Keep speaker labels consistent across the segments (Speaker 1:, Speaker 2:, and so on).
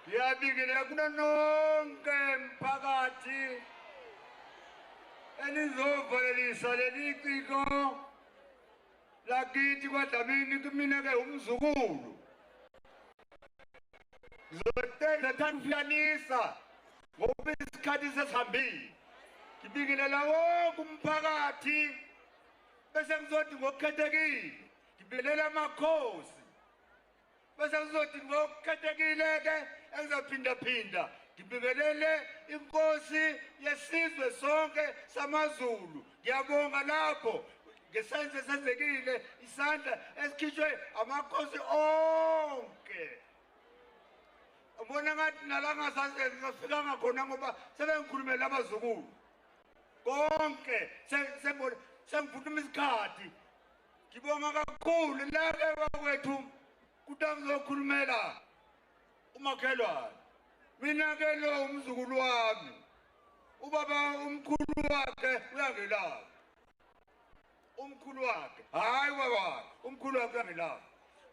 Speaker 1: Ngiyabingelela kuno nonke mphakathi enizovalelisa leli ciko lakithi kwaDlamini kumina ke umzukulu. Ngizothatha ukufiyanisa ngoba isikhathi sesihambile. Ngibingelela wonke umphakathi bese ngizothi ngokukhethekile ngibingelela amakhosi. Bese ngizothi ngokukhethekile ke engizophinda ngibingelele inkosi yesizwe sonke samaZulu. Ngiyabonga lapho ngesenze senzekile isandla esikhishwe amakhosi onke. Ubona ngathi nalanga sasifika khona ngoba sebengikhulumela abazukulu konke sengiphutuma isikhathi. Ngibonga kakhulu la ke bakwethu kuthi ngizokhulumela umakhelwane. Mina ke lo umzukulu wami ubaba umkhulu wakhe uyangelapha. Umkhulu wakhe hayi baba umkhulu wakhe uyangelapha.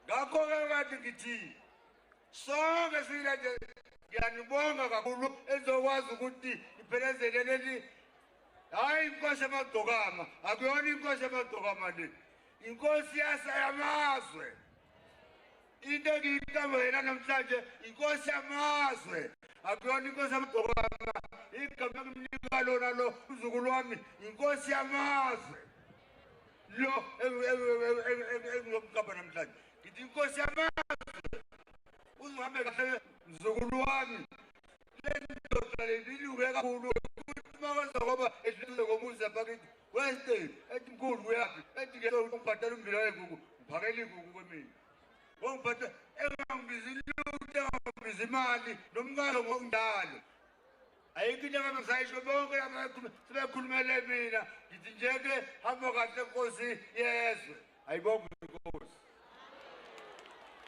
Speaker 1: Ngakho ke kade ngithi sonke sileje ngiyanibonga kakhulu ezokwazi ukuthi iphelezele leli. Hayi inkosi yamadokama akuyona inkosi yamadokama le. Inkosi yamazwe. Into engiyicamba yena namhlanje inkosi yamazwe akuyona inkosi yamadokama. Igama ngimnika lona lo umzukulu wami inkosi yamazwe. Lo engizomcamba namhlanje ngithi inkosi yamazwe. Uzihambe kahle mzukulu wami. Le ndoda leliluke kakhulu ukuthi makaza ngoba edlule ngomuzi abakithi weste ethi mkhulu kuyaphi ethi ke ungibhadala umbila wegugu ngiphakela igugu kwemina. Ngongibhadala engangibiza iluthe engangibiza imali nomngalo ngokundalo. Ayikho into abangisayisho bonke sebekhulumele mina ngithi nje ke hamba kahle Nkosi yezwe. Ayibonge inkosi.